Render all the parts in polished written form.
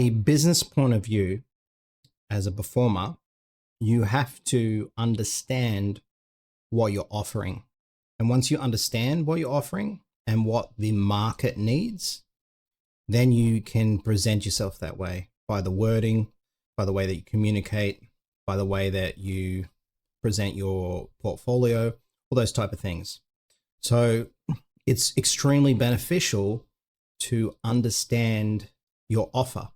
a business point of view, as a performer, you have to understand what you're offering. And once you understand what you're offering and what the market needs, then you can present yourself that way by the wording, by the way that you communicate, by the way that you present your portfolio, all those type of things. So it's extremely beneficial to understand your offer.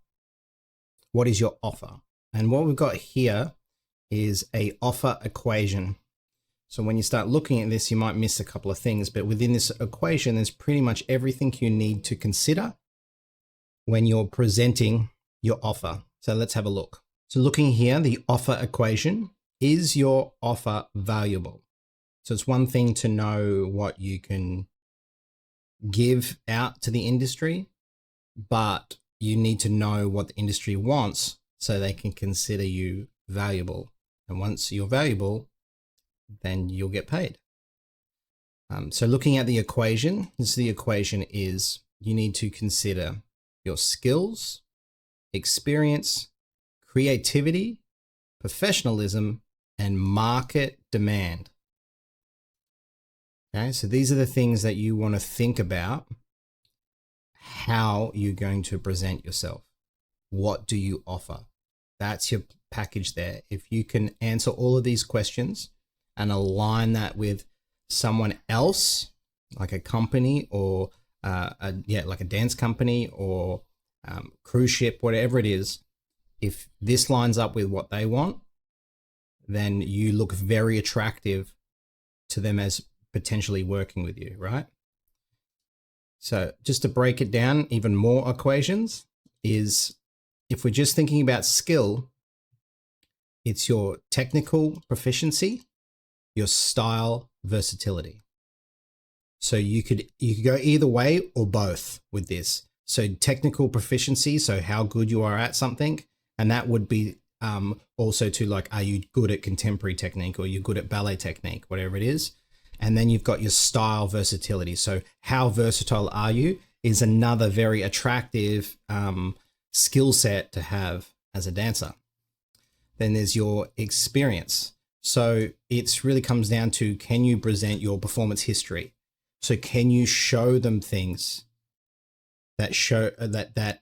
What is your offer? And what we've got here is a offer equation. So when you start looking at this, you might miss a couple of things, but within this equation, there's pretty much everything you need to consider when you're presenting your offer. So let's have a look. So looking here, the offer equation, is your offer valuable? So it's one thing to know what you can give out to the industry, but you need to know what the industry wants so they can consider you valuable. And once you're valuable, then you'll get paid. So looking at the equation, the equation is you need to consider your skills, experience, creativity, professionalism, and market demand. Okay, so these are the things that you want to think about how you're going to present yourself. What do you offer? That's your package there. If you can answer all of these questions and align that with someone else, like a company or like a dance company or cruise ship, whatever it is, if this lines up with what they want, then you look very attractive to them as potentially working with you, right? So just to break it down, even more equations is, if we're just thinking about skill, it's your technical proficiency, your style versatility. So you could go either way or both with this. So technical proficiency, so how good you are at something, and that would be also to like, are you good at contemporary technique or you're good at ballet technique, whatever it is. And then you've got your style versatility. So how versatile are you is another very attractive skill set to have as a dancer. Then there's your experience. So it's really comes down to, can you present your performance history? So can you show them things that show that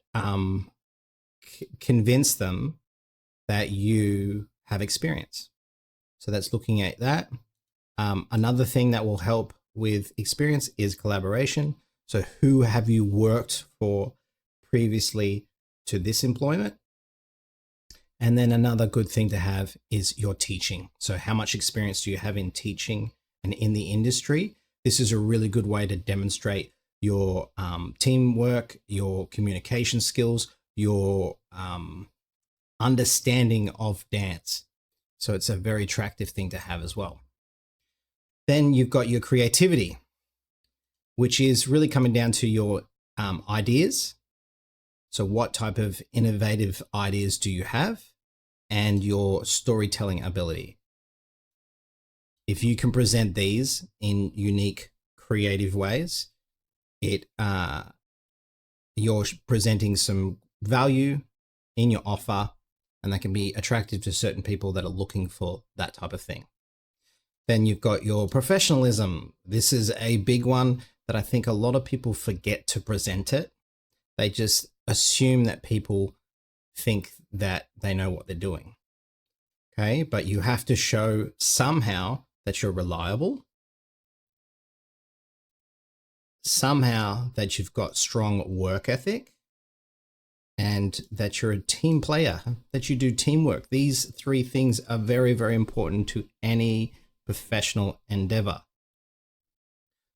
convince them that you have experience? So that's looking at that. Another thing that will help with experience is collaboration. So who have you worked for previously to this employment? And then another good thing to have is your teaching. So how much experience do you have in teaching and in the industry? This is a really good way to demonstrate your teamwork, your communication skills, your understanding of dance. So it's a very attractive thing to have as well. Then you've got your creativity, which is really coming down to your ideas. So what type of innovative ideas do you have, and your storytelling ability? If you can present these in unique, creative ways, you're presenting some value in your offer, and that can be attractive to certain people that are looking for that type of thing. Then you've got your professionalism. This is a big one that I think a lot of people forget to present it. They just assume that people think that they know what they're doing. Okay, but you have to show somehow that you're reliable, somehow that you've got strong work ethic, and that you're a team player, that you do teamwork. These three things are very, very important to any professional endeavor.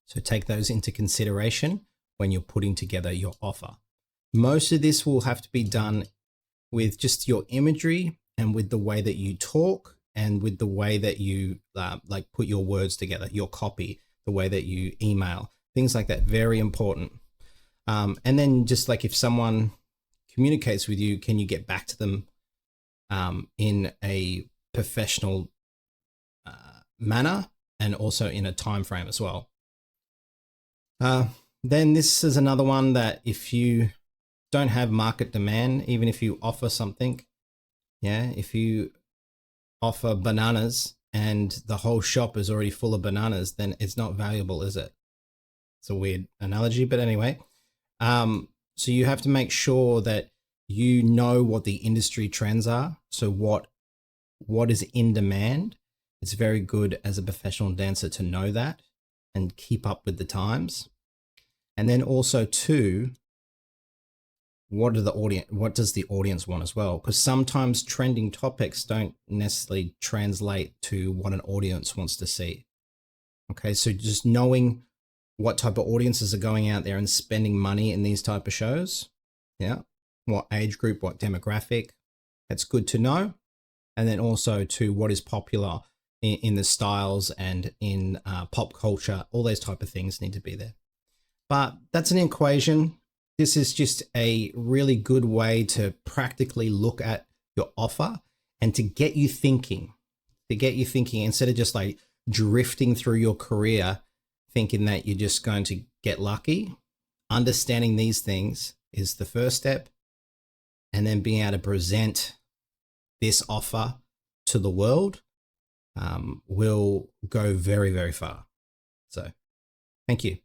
So take those into consideration when you're putting together your offer. Most of this will have to be done with just your imagery and with the way that you talk and with the way that you like put your words together, your copy, the way that you email, things like that. Very important. And then just like if someone communicates with you, can you get back to them in a professional manner and also in a time frame as well. Then this is another one that if you don't have market demand, even if you offer something, yeah, if you offer bananas and the whole shop is already full of bananas, then it's not valuable, is it? It's a weird analogy, but anyway. So you have to make sure that you know what the industry trends are. So what is in demand. It's very good as a professional dancer to know that and keep up with the times. And then also too, what does the audience want as well? Because sometimes trending topics don't necessarily translate to what an audience wants to see. Okay, so just knowing what type of audiences are going out there and spending money in these type of shows, yeah, what age group, what demographic, that's good to know. And then also to what is popular in the styles and in pop culture, all those type of things need to be there. But that's an equation. This is just a really good way to practically look at your offer and to get you thinking, instead of just like drifting through your career, thinking that you're just going to get lucky. Understanding these things is the first step. And then being able to present this offer to the world will go very, very far. So thank you.